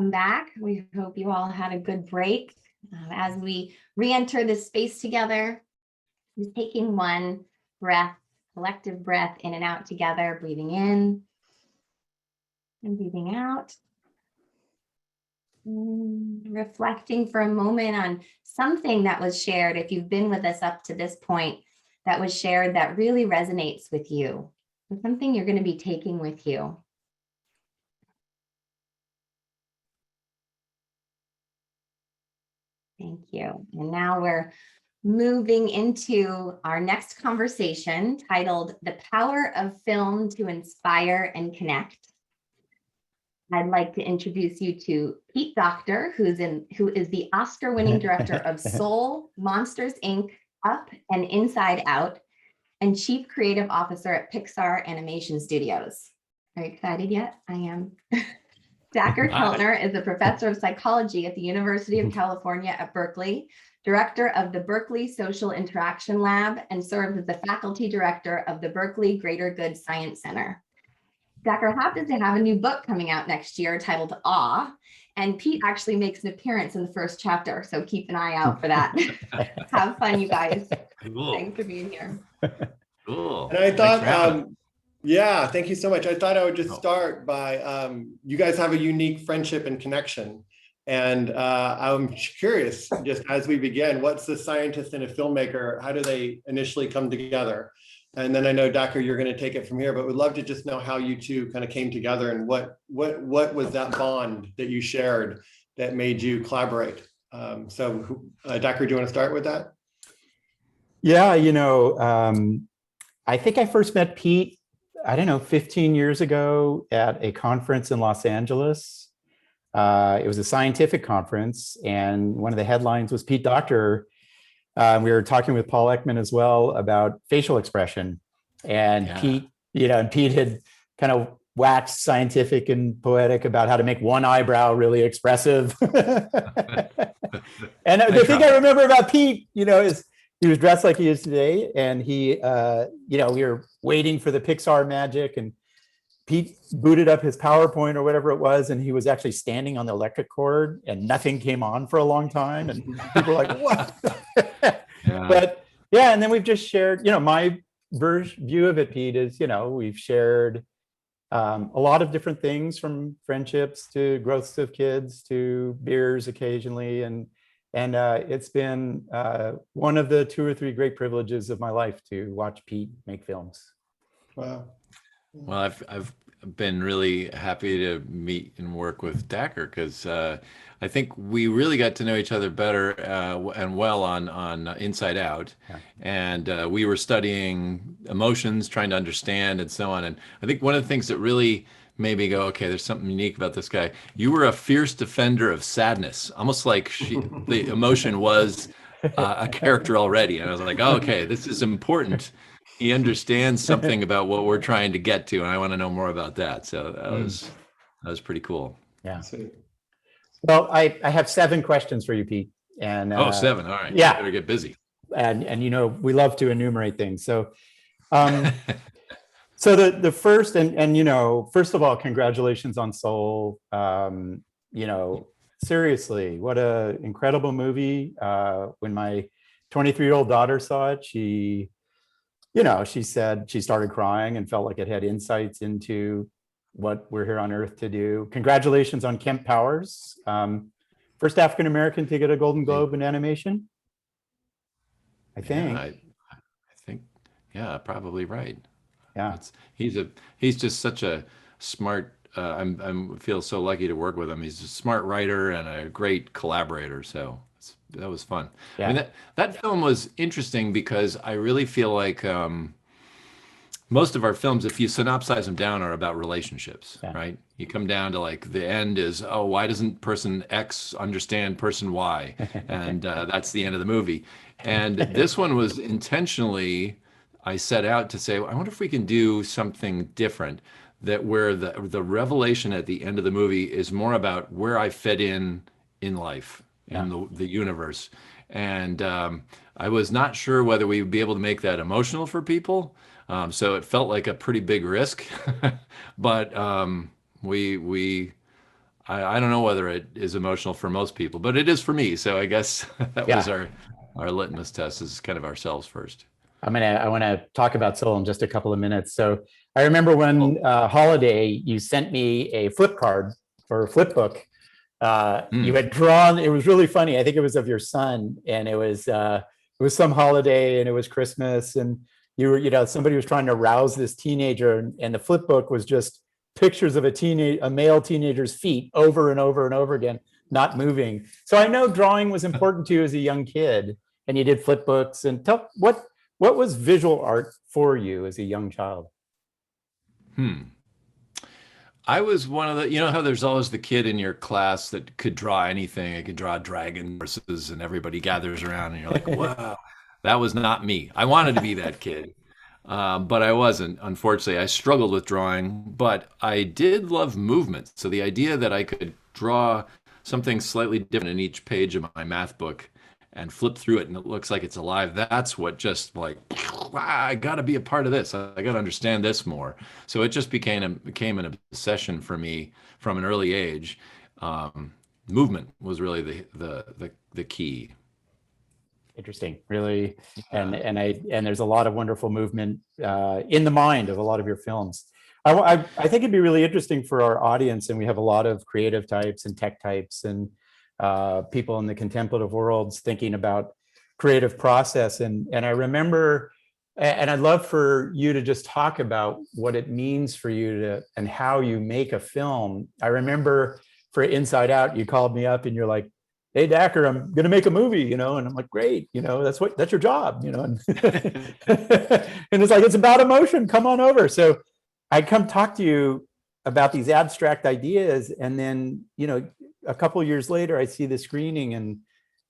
welcome back. We hope you all had a good break. As we re-enter this space together, we're taking one breath, collective breath in and out together, breathing in and breathing out. Reflecting for a moment on something that was shared, if you've been with us up to this point, that was shared that really resonates with you, or something you're going to be taking with you. Thank you. And now we're moving into our next conversation titled The Power of Film to Inspire and Connect. I'd like to introduce you to Pete Docter, who is the Oscar-winning director of Soul, Monsters, Inc., Up, and Inside Out, and Chief Creative Officer at Pixar Animation Studios. Are you excited yet? I am. Dacher Keltner is a professor of psychology at the University of California at Berkeley, director of the Berkeley Social Interaction Lab, and serves as the faculty director of the Berkeley Greater Good Science Center. Dacher happens to have a new book coming out next year titled Awe, and Pete actually makes an appearance in the first chapter, so keep an eye out for that. Have fun, you guys. Cool. Thanks for being here. Cool. And I thought, yeah, thank you so much. I thought I would just start by, you guys have a unique friendship and connection. And I'm curious, just as we begin, what's the scientist and a filmmaker? How do they initially come together? And then I know, Dacher, you're going to take it from here, but we'd love to just know how you two kind of came together and what was that bond that you shared that made you collaborate? So Dacher, do you want to start with that? Yeah, I think I first met Pete, 15 years ago at a conference in Los Angeles. It was a scientific conference, and one of the headlines was Pete Docter. We were talking with Paul Ekman as well about facial expression, and Pete had kind of waxed scientific and poetic about how to make one eyebrow really expressive. And the thing I remember about Pete, is he was dressed like he is today, and we were waiting for the Pixar magic, and Pete booted up his PowerPoint or whatever it was, and he was actually standing on the electric cord, and nothing came on for a long time, and people were like, "What?" But yeah, and then we've just shared. My view of it, Pete, is we've shared a lot of different things, from friendships to growths of kids to beers occasionally, and it's been one of the 2 or 3 great privileges of my life to watch Pete make films. Wow. Well, I've been really happy to meet and work with Dacher, because I think we really got to know each other better and well on Inside Out. Yeah. And we were studying emotions, trying to understand and so on. And I think one of the things that really made me go, okay, there's something unique about this guy. You were a fierce defender of sadness, almost like the emotion was a character already. And I was like, oh, okay, this is important. He understands something about what we're trying to get to, and I want to know more about that. So that was pretty cool. Yeah. Well, I have 7 questions for you, Pete. And 7. All right. Yeah. You better get busy. And we love to enumerate things. So so the first, and first of all, congratulations on Soul. Seriously, what a incredible movie. When my 23-year-old daughter saw it, she said she started crying and felt like it had insights into what we're here on Earth to do. Congratulations on Kemp Powers, first African-American to get a Golden Globe in animation, I think. Yeah, I think, yeah, probably right. Yeah, he's just such a smart. I feel so lucky to work with him. He's a smart writer and a great collaborator. So that was fun. Yeah. I mean, that film was interesting because I really feel like most of our films, if you synopsize them down, are about relationships, right? You come down to like the end is, oh, why doesn't person X understand person Y? And that's the end of the movie. And this one was intentionally, I set out to say, I wonder if we can do something different, that where the revelation at the end of the movie is more about where I fit in life, in the universe. And I was not sure whether we would be able to make that emotional for people. So it felt like a pretty big risk, but I don't know whether it is emotional for most people, but it is for me. So I guess that was Yeah. our litmus test, is kind of ourselves first. I want to talk about Soul in just a couple of minutes. So I remember when holiday, you sent me a flip card or a flip book. You had drawn, it was really funny. I think it was of your son, and it was some holiday, and it was Christmas, and you were, somebody was trying to rouse this teenager, and the flip book was just pictures of a male teenager's feet over and over and over again, not moving. So I know drawing was important to you as a young kid, and you did flip books. And what was visual art for you as a young child? I was one of the, how there's always the kid in your class that could draw anything. I could draw dragon horses, and everybody gathers around, and you're like, wow, that was not me. I wanted to be that kid. But I wasn't, unfortunately. I struggled with drawing, but I did love movement. So the idea that I could draw something slightly different in each page of my math book and flip through it and it looks like it's alive, that's what just like, I got to be a part of this. I got to understand this more. So it just became an obsession for me from an early age. Movement was really the key. Interesting, really. And there's a lot of wonderful movement in the mind of a lot of your films. I think it'd be really interesting for our audience, and we have a lot of creative types and tech types and people in the contemplative worlds thinking about creative process. And I remember, and I'd love for you to just talk about what it means for you to, and how you make a film. I remember for Inside Out, you called me up and you're like, hey, Dacher, I'm going to make a movie, and I'm like, great, that's your job, and, and it's like, it's about emotion, come on over. So I come talk to you about these abstract ideas. And then, a couple of years later, I see the screening and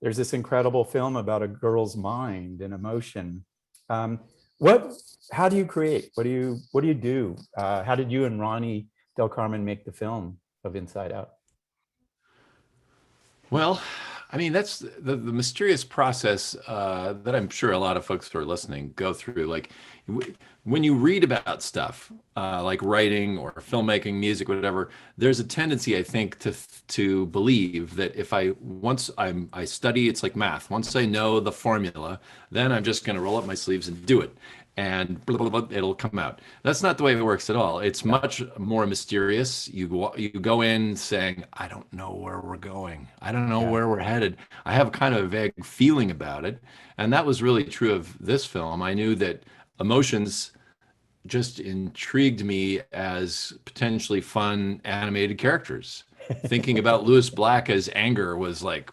there's this incredible film about a girl's mind and emotion. How do you create? What do you do? How did you and Ronnie Del Carmen make the film of Inside Out? Well, I mean, that's the mysterious process that I'm sure a lot of folks who are listening go through. Like when you read about stuff like writing or filmmaking, music, whatever, there's a tendency, I think, to believe that if I study, it's like math. Once I know the formula, then I'm just going to roll up my sleeves and do it. And blah, blah, blah, it'll come out. That's not the way it works at all. It's much more mysterious. You go in saying, I don't know where we're going. I don't know where we're headed. I have kind of a vague feeling about it. And that was really true of this film. I knew that emotions just intrigued me as potentially fun animated characters. Thinking about Lewis Black as anger was like,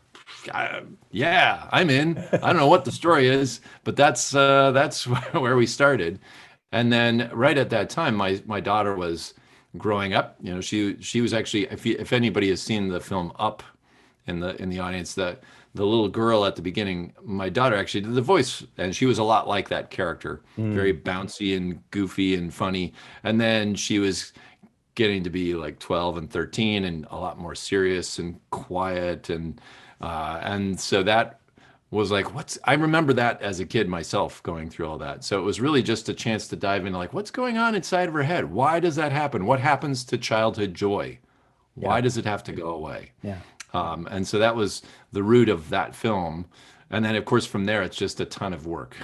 yeah, I'm in. I don't know what the story is, but that's where we started. And then right at that time, my daughter was growing up. She was actually, if anybody has seen the film Up in the audience, the little girl at the beginning, my daughter actually did the voice, and she was a lot like that character, very bouncy and goofy and funny. And then she was getting to be like 12 and 13 and a lot more serious and quiet, and so that was like, I remember that as a kid myself going through all that. So it was really just a chance to dive into like, what's going on inside of her head? Why does that happen? What happens to childhood joy? Why does it have to go away? Yeah. And so that was the root of that film. And then of course, from there, it's just a ton of work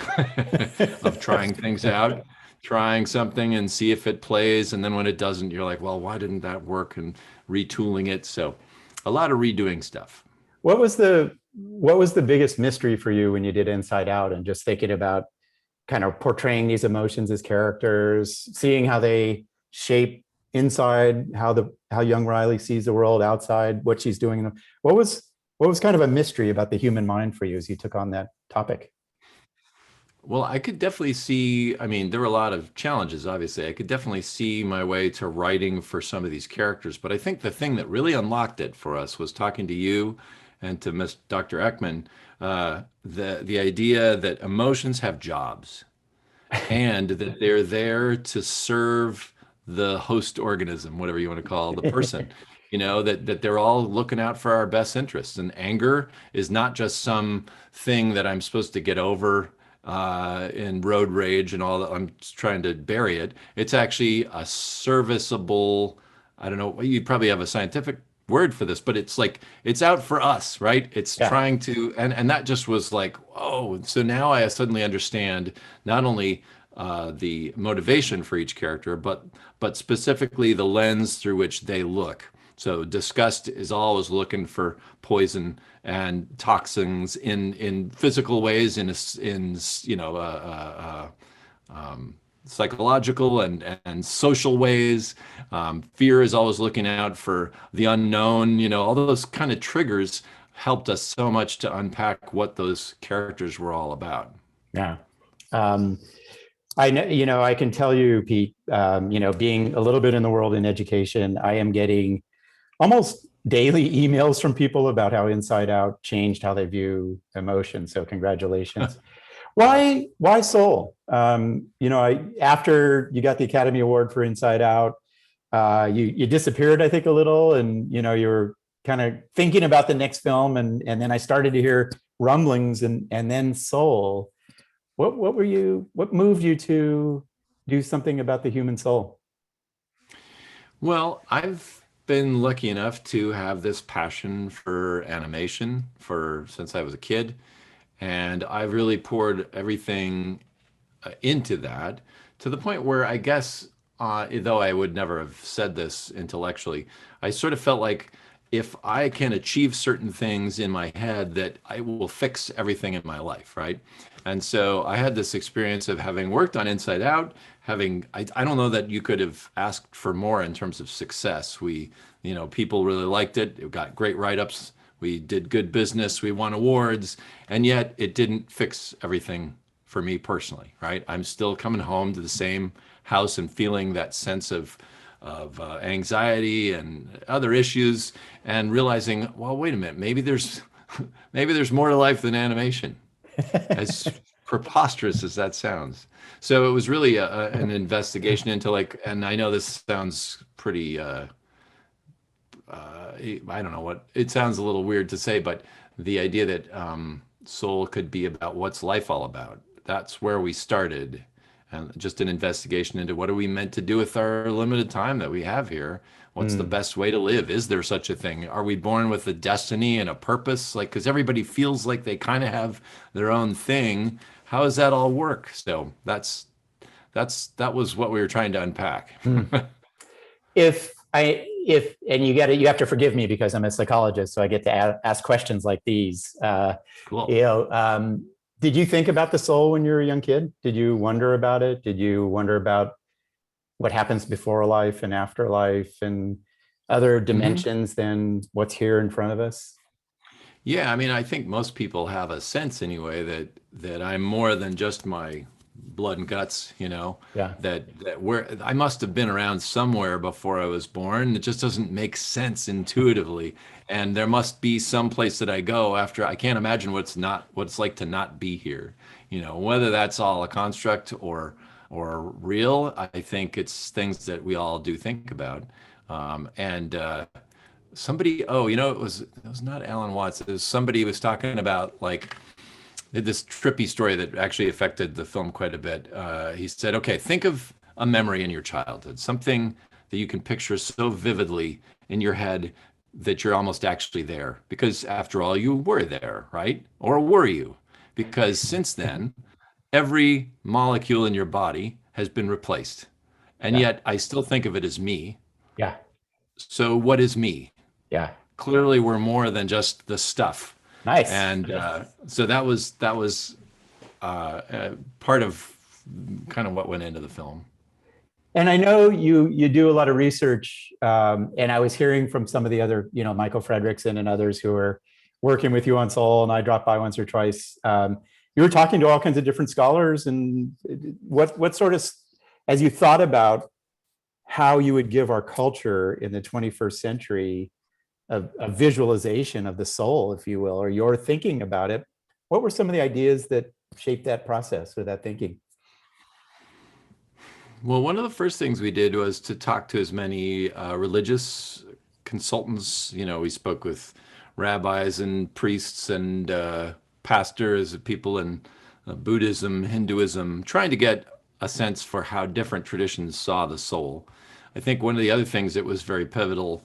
of trying things out, trying something and see if it plays. And then when it doesn't, you're like, well, why didn't that work? And retooling it. So a lot of redoing stuff. What was the biggest mystery for you when you did Inside Out, and just thinking about kind of portraying these emotions as characters, seeing how they shape inside, how young Riley sees the world outside, what she's doing? What was kind of a mystery about the human mind for you as you took on that topic? Well, I could definitely see, I mean, there were a lot of challenges, obviously. I could definitely see my way to writing for some of these characters, but I think the thing that really unlocked it for us was talking to you and to Miss Dr. Ekman, the idea that emotions have jobs and that they're there to serve the host organism, whatever you want to call the person. That they're all looking out for our best interests. And anger is not just some thing that I'm supposed to get over in road rage and all that. I'm just trying to bury it. It's actually a serviceable, I don't know, you probably have a scientific word for this, but it's like it's out for us, right? It's Yeah. trying to, and that just was like, oh, so now I suddenly understand not only the motivation for each character, but specifically the lens through which they look. So disgust is always looking for poison and toxins in physical ways, in you know psychological and social ways. Fear is always looking out for the unknown. You know, all those kind of triggers helped us so much to unpack what those characters were all about. Yeah. I know, I can tell you, Pete, being a little bit in the world in education, I am getting almost daily emails from people about how Inside Out changed how they view emotion. So congratulations. Why Soul? After you got the Academy Award for Inside Out, you disappeared, I think, a little, and you were kind of thinking about the next film, and then I started to hear rumblings, and then Soul. What moved you to do something about the human soul? Well, I've been lucky enough to have this passion for animation since I was a kid, and I've really poured everything into that to the point where I guess, though I would never have said this intellectually, I sort of felt like if I can achieve certain things in my head, that I will fix everything in my life, right? And so I had this experience of having worked on Inside Out, I don't know that you could have asked for more in terms of success. People really liked it. It got great write-ups. We did good business. We won awards, and yet it didn't fix everything for me personally, right? I'm still coming home to the same house and feeling that sense of anxiety and other issues, and realizing, well, wait a minute, maybe there's more to life than animation, as preposterous as that sounds. So it was really an investigation into, and I know this sounds pretty, I don't know what, it sounds a little weird to say, but the idea that soul could be about what's life all about. That's where we started. And just an investigation into what are we meant to do with our limited time that we have here? What's the best way to live? Is there such a thing? Are we born with a destiny and a purpose? Because everybody feels like they kind of have their own thing. How does that all work? So that was what we were trying to unpack. If and you have to forgive me because I'm a psychologist, so I get to ask questions like these. Cool. Did you think about the soul when you were a young kid? Did you wonder about it? Did you wonder about what happens before life and after life and other dimensions than what's here in front of us? Yeah, I mean, I think most people have a sense anyway that I'm more than just my blood and guts, Yeah. that I must have been around somewhere before I was born. It just doesn't make sense intuitively. And there must be some place that I go after. I can't imagine what it's like to not be here. Whether that's all a construct or real, I think it's things that we all do think about. Somebody, it was not Alan Watts. It was somebody who was talking about this trippy story that actually affected the film quite a bit. He said, okay, think of a memory in your childhood, something that you can picture so vividly in your head that you're almost actually there. Because after all, you were there, right? Or were you? Because since then, every molecule in your body has been replaced. And yet I still think of it as me. Yeah. So what is me? Yeah. Clearly, we're more than just the stuff. Nice. And so that was part of kind of what went into the film. And I know you do a lot of research, and I was hearing from some of the other, Michael Fredrickson and others who are working with you on Soul, and I dropped by once or twice. You were talking to all kinds of different scholars, and what sort of, as you thought about how you would give our culture in the 21st century a visualization of the soul, if you will, or your thinking about it, what were some of the ideas that shaped that process or that thinking? Well, one of the first things we did was to talk to as many religious consultants. We spoke with rabbis and priests and pastors, people in Buddhism, Hinduism, trying to get a sense for how different traditions saw the soul. I think one of the other things that was very pivotal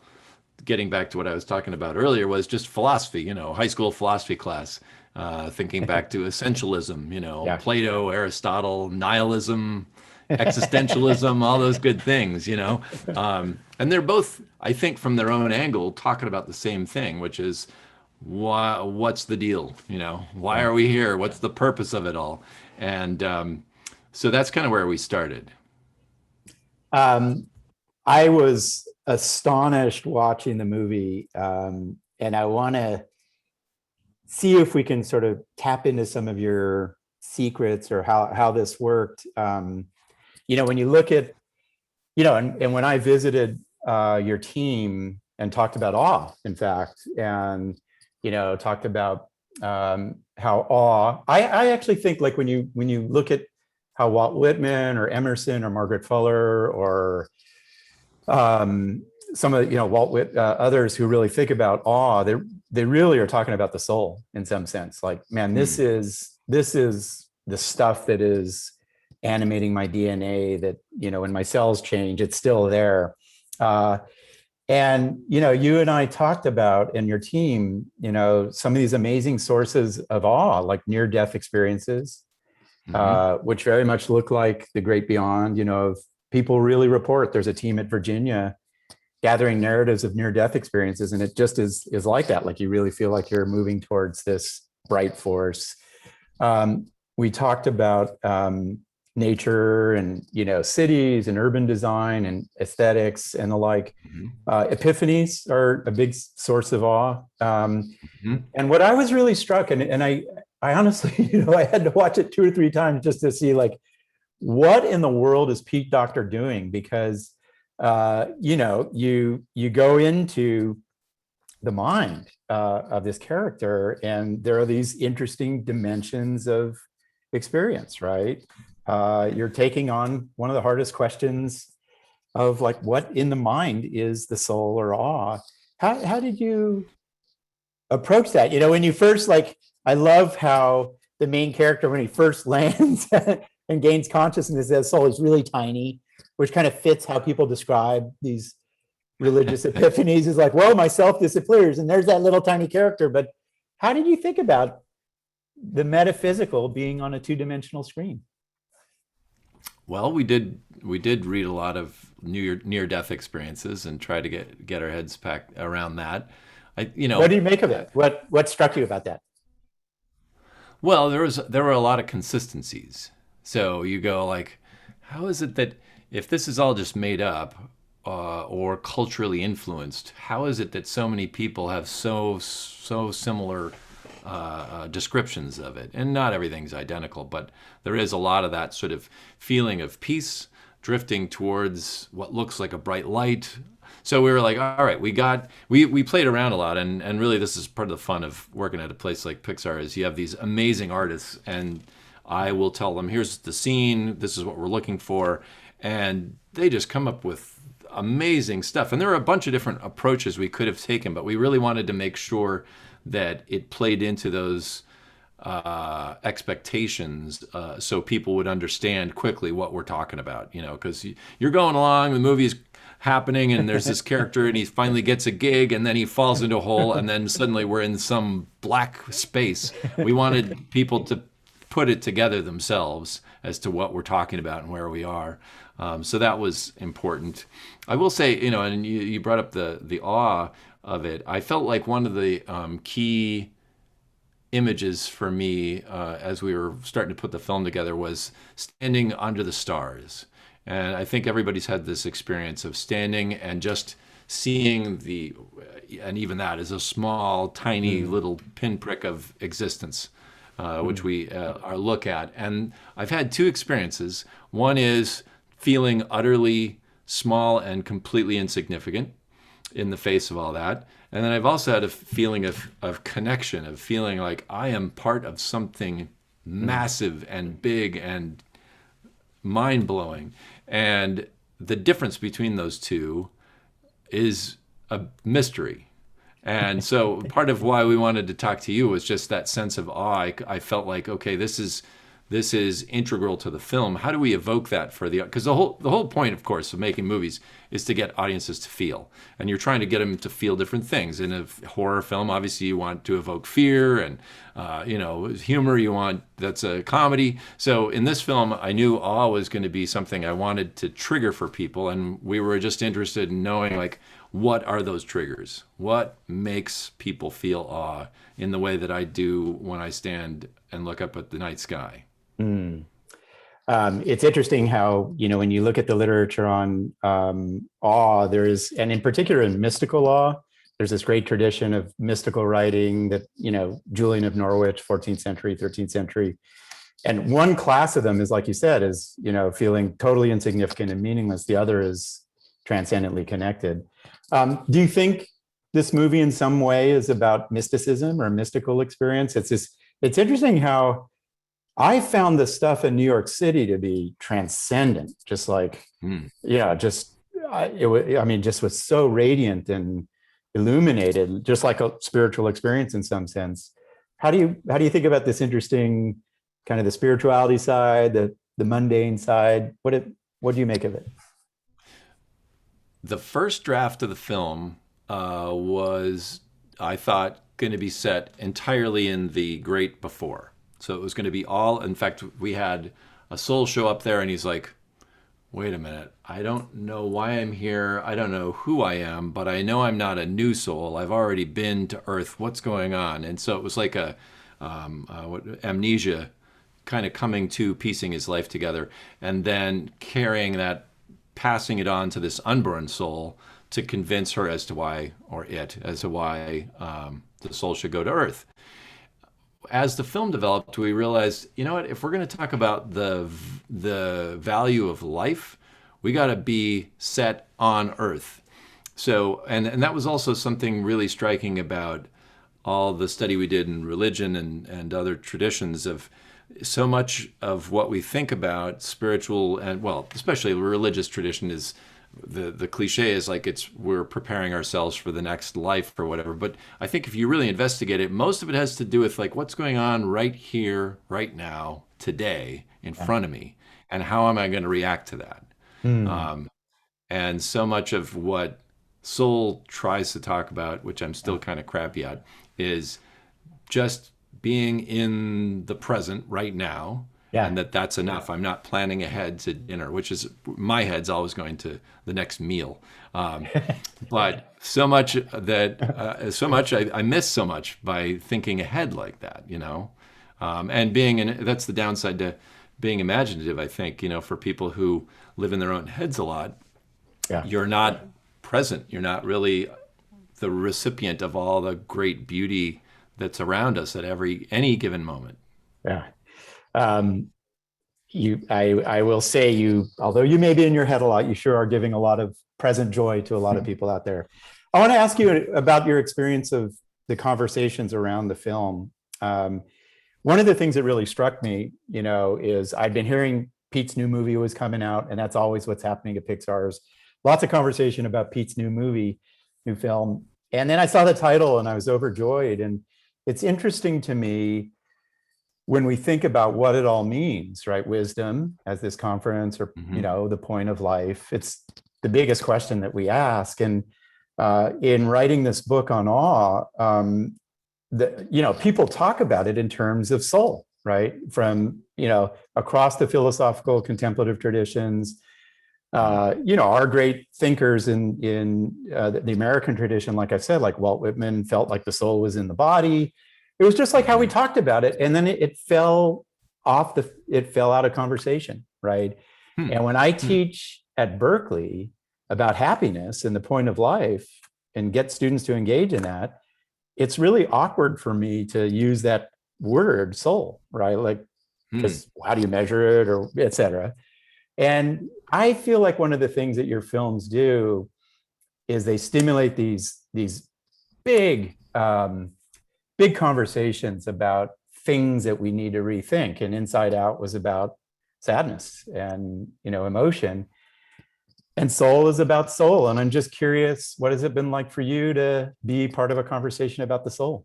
getting back to what I was talking about earlier, was just philosophy, high school philosophy class, thinking back to essentialism, Yeah. Plato, Aristotle, nihilism, existentialism, all those good things, and they're both, I think, from their own angle, talking about the same thing, which is what's the deal? Why are we here? What's the purpose of it all? And so that's kind of where we started. I was astonished watching the movie, and I want to see if we can sort of tap into some of your secrets or how this worked. When you look at, and when I visited your team and talked about awe, in fact, and talked about how awe. I actually think, like, when you look at how Walt Whitman or Emerson or Margaret Fuller or some of others who really think about awe, they really are talking about the soul in some sense. Like, man, this is the stuff that is animating my DNA, that when my cells change, it's still there. And you and I talked about, in your team, some of these amazing sources of awe, like near-death experiences, which very much look like the great beyond. People really report there's a team at Virginia gathering narratives of near-death experiences, and it just is like that. Like, you really feel like you're moving towards this bright force. We talked about nature and cities and urban design and aesthetics and the like. Epiphanies are a big source of awe. And what I was really struck, and I honestly, I had to watch it 2 or 3 times just to see, like, what in the world is Pete Docter doing? Because you go into the mind of this character, and there are these interesting dimensions of experience, right? You're taking on one of the hardest questions of, like, what in the mind is the soul or awe? How did you approach that? When you first, like, I love how the main character, when he first lands and gains consciousness as soul, is really tiny, which kind of fits how people describe these religious epiphanies. Is like, whoa, my self disappears, and there's that little tiny character. But how did you think about the metaphysical being on a 2-dimensional screen? Well, we did read a lot of near-death experiences and try to get our heads packed around that. What do you make of it? What struck you about that? Well, there were a lot of consistencies. So you go, like, how is it that, if this is all just made up or culturally influenced, how is it that so many people have so similar descriptions of it? And not everything's identical, but there is a lot of that sort of feeling of peace drifting towards what looks like a bright light. So we were like, all right, we played around a lot, and really this is part of the fun of working at a place like Pixar, is you have these amazing artists, and I will tell them, here's the scene, this is what we're looking for, and they just come up with amazing stuff. And there are a bunch of different approaches we could have taken, but we really wanted to make sure that it played into those expectations, so people would understand quickly what we're talking about, because you're going along, the movie's happening, and there's this character, and he finally gets a gig, and then he falls into a hole, and then suddenly we're in some black space. We wanted people to put it together themselves as to what we're talking about and where we are. So that was important. I will say, and you brought up the awe of it. I felt like one of the key images for me as we were starting to put the film together was standing under the stars. And I think everybody's had this experience of standing and just seeing and even that is a small, tiny little pinprick of existence, which we look at. And I've had 2 experiences. One is feeling utterly small and completely insignificant in the face of all that. And then I've also had a feeling of connection, of feeling like I am part of something massive and big and mind-blowing. And the difference between those two is a mystery. And so part of why we wanted to talk to you was just that sense of awe. I felt like, okay, this is this is integral to the film. How do we evoke that for because the whole point, of course, of making movies is to get audiences to feel, and you're trying to get them to feel different things. In a horror film, obviously, you want to evoke fear, and humor. You want that's a comedy. So in this film, I knew awe was going to be something I wanted to trigger for people, and we were just interested in knowing like what are those triggers? What makes people feel awe in the way that I do when I stand and look up at the night sky? It's interesting how, when you look at the literature on awe, and in particular in mystical awe, there's this great tradition of mystical writing that, Julian of Norwich, 14th century, 13th century. And one class of them is, like you said, is, feeling totally insignificant and meaningless. The other is transcendently connected. Do you think this movie in some way is about mysticism or mystical experience? It's interesting how I found the stuff in New York City to be transcendent, just like, just was so radiant and illuminated, just like a spiritual experience in some sense. How do you think about this interesting kind of the spirituality side, the mundane side? What do you make of it? The first draft of the film was, I thought, going to be set entirely in the great before. So it was going to be all, in fact, we had a soul show up there and he's like, wait a minute, I don't know why I'm here. I don't know who I am, but I know I'm not a new soul. I've already been to Earth. What's going on? And so it was like amnesia kind of coming to, piecing his life together, and then carrying that, passing it on to this unborn soul to convince her as to why the soul should go to Earth. As the film developed, we realized, you know what, if we're going to talk about the value of life, we got to be set on Earth. So, and that was also something really striking about all the study we did in religion and other traditions of so much of what we think about spiritual and, well, especially religious tradition is the cliche is like we're preparing ourselves for the next life or whatever. But I think if you really investigate it, most of it has to do with like what's going on right here, right now, today, in front of me, and how am I going to react to that? And so much of what Soul tries to talk about, which I'm still kind of crappy at, is just being in the present right now. Yeah. And that's enough. I'm not planning ahead to dinner, which is my head's always going to the next meal. But so much that I miss so much by thinking ahead like that, and that's the downside to being imaginative. I think, for people who live in their own heads a lot, you're not present. You're not really the recipient of all the great beauty that's around us at any given moment. Yeah. I will say although you may be in your head a lot, you sure are giving a lot of present joy to a lot of people out there. I want to ask you about your experience of the conversations around the film. One of the things that really struck me, is I'd been hearing Pete's new movie was coming out, and that's always what's happening at Pixar's. Lots of conversation about Pete's new film. And then I saw the title and I was overjoyed. And it's interesting to me when we think about what it all means, right? Wisdom as this conference, or, the point of life. It's the biggest question that we ask. And in writing this book on awe, people talk about it in terms of soul, right? From, across the philosophical contemplative traditions, our great thinkers in the American tradition, like I said, like Walt Whitman felt like the soul was in the body. It was just like how we talked about it. And then it fell out of conversation, right? And when I teach at Berkeley about happiness and the point of life and get students to engage in that, it's really awkward for me to use that word soul, right? Like, because how do you measure it, or et cetera? And I feel like one of the things that your films do is they stimulate these big conversations about things that we need to rethink. And Inside Out was about sadness and, emotion. And Soul is about soul. And I'm just curious, what has it been like for you to be part of a conversation about the soul?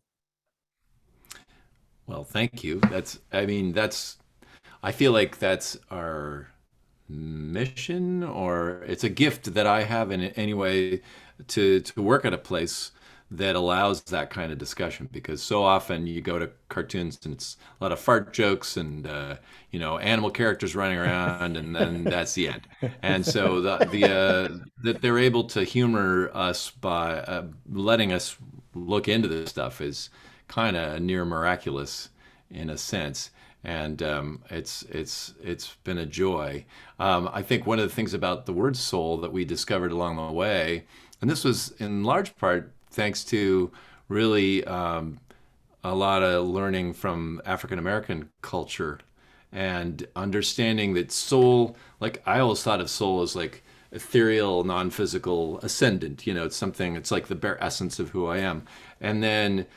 Well, thank you. That's I feel like that's our mission, or it's a gift that I have in any way to work at a place that allows that kind of discussion, because so often you go to cartoons and it's a lot of fart jokes and animal characters running around, and then that's the end. And so that they're able to humor us by letting us look into this stuff is kind of near miraculous in a sense. And it's been a joy. I think one of the things about the word soul that we discovered along the way, and this was in large part thanks to really a lot of learning from African American culture and understanding that soul, like I always thought of soul as like ethereal, non-physical, ascendant. It's something, it's like the bare essence of who I am. And then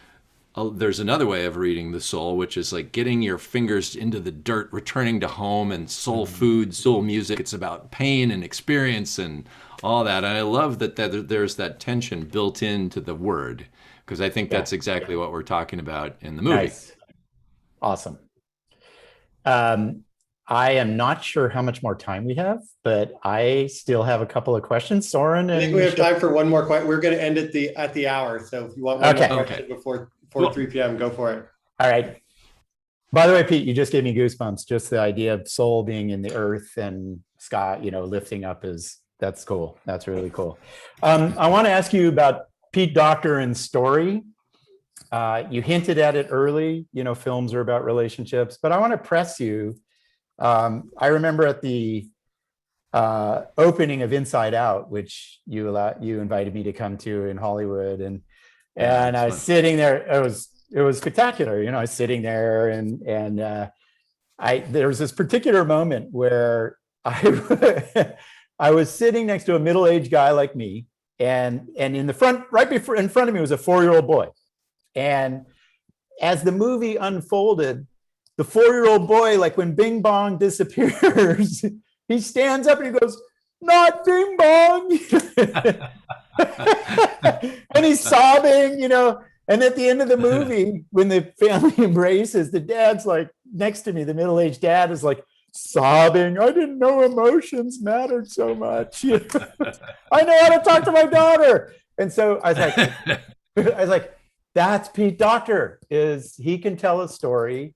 there's another way of reading the soul, which is like getting your fingers into the dirt, returning to home, and soul food, soul music. It's about pain and experience and all that. And I love that there's that tension built into the word, because I think that's exactly what we're talking about in the movie. Nice. Awesome. I am not sure how much more time we have, but I still have a couple of questions. Soren, I think we have time for one more question. We're going to end at the hour. So if you want one more question before 3 p.m., go for it. All right. By the way, Pete, you just gave me goosebumps. Just the idea of soul being in the earth and sky, lifting up that's cool. That's really cool. I want to ask you about Pete Docter and story. You hinted at it early, films are about relationships, but I want to press you. I remember at the opening of Inside Out, which you invited me to come to in Hollywood, and I was sitting there. It was spectacular. I was sitting there, and there was this particular moment where I was sitting next to a middle-aged guy like me, and in the front, in front of me was a 4-year-old boy. And as the movie unfolded, the 4-year-old boy, like when Bing Bong disappears, he stands up and he goes, "Not Bing Bong." And he's sobbing, And at the end of the movie, when the family embraces, the dad's like next to me, the middle-aged dad is like sobbing. "I didn't know emotions mattered so much. I know how to talk to my daughter." And so I was like, that's Pete Docter. He can tell a story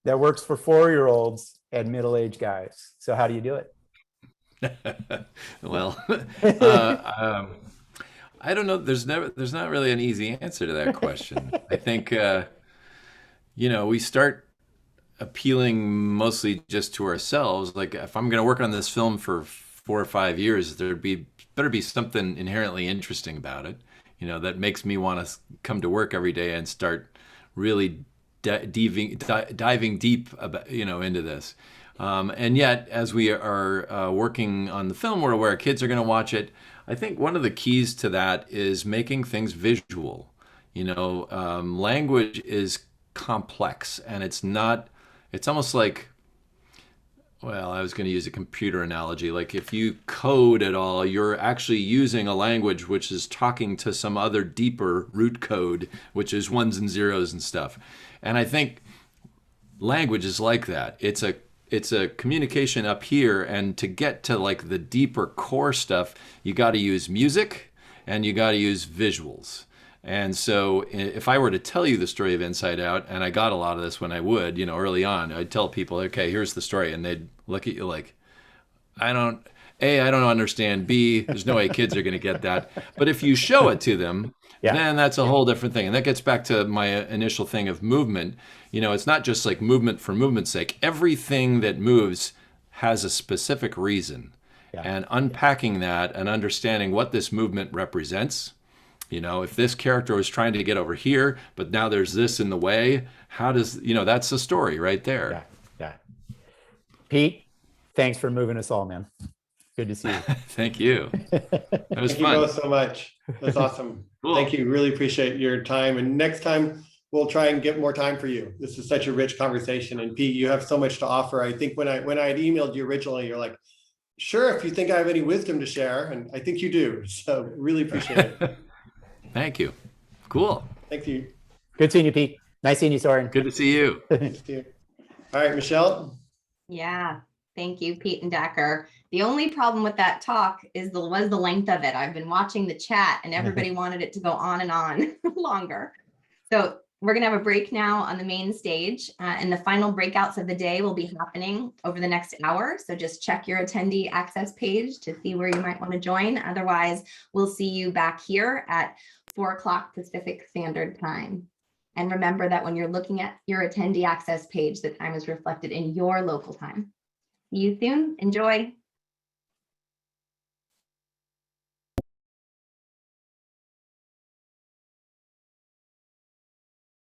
that works for 4-year-olds and middle-aged guys. So how do you do it? Well, I don't know. There's not really an easy answer to that question. I think, we start appealing mostly just to ourselves. Like if I'm going to work on this film for 4 or 5 years, better be something inherently interesting about it, that makes me want to come to work every day and start really diving deep about, into this. And yet, as we are working on the film where our kids are going to watch it, I think one of the keys to that is making things visual. Language is complex, and it's almost like, well, I was going to use a computer analogy. Like if you code at all, you're actually using a language which is talking to some other deeper root code, which is ones and zeros and stuff. And I think language is like that. It's a communication up here, and to get to like the deeper core stuff, you got to use music and you got to use visuals. And so if I were to tell you the story of Inside Out, and I got a lot of this when I would, early on, I'd tell people, okay, here's the story. And they'd look at you like, I don't understand. B, there's no way kids are going to get that. But if you show it to them, then that's a whole different thing. And that gets back to my initial thing of movement. It's not just like movement for movement's sake. Everything that moves has a specific reason. And unpacking that and understanding what this movement represents. If this character was trying to get over here, but now there's this in the way, how does, that's the story right there. Yeah. Pete, thanks for moving us all, man. Good to see you. Thank you. It was fun. Thank you both so much. That's awesome. Cool. Thank you. Really appreciate your time. And next time we'll try and get more time for you. This is such a rich conversation. And Pete, you have so much to offer. I think when I had emailed you originally, you're like, sure, if you think I have any wisdom to share. And I think you do. So really appreciate it. Thank you. Cool. Thank you. Good seeing you, Pete. Nice seeing you, Soren. Good to see you. Good to see you. All right, Michelle. Yeah, thank you, Pete and Dacher. The only problem with that talk was the length of it. I've been watching the chat and everybody wanted it to go on and on longer. So we're gonna have a break now on the main stage, and the final breakouts of the day will be happening over the next hour. So just check your attendee access page to see where you might want to join. Otherwise, we'll see you back here at 4 o'clock Pacific Standard Time. And remember that when you're looking at your attendee access page, the time is reflected in your local time. See you soon. Enjoy.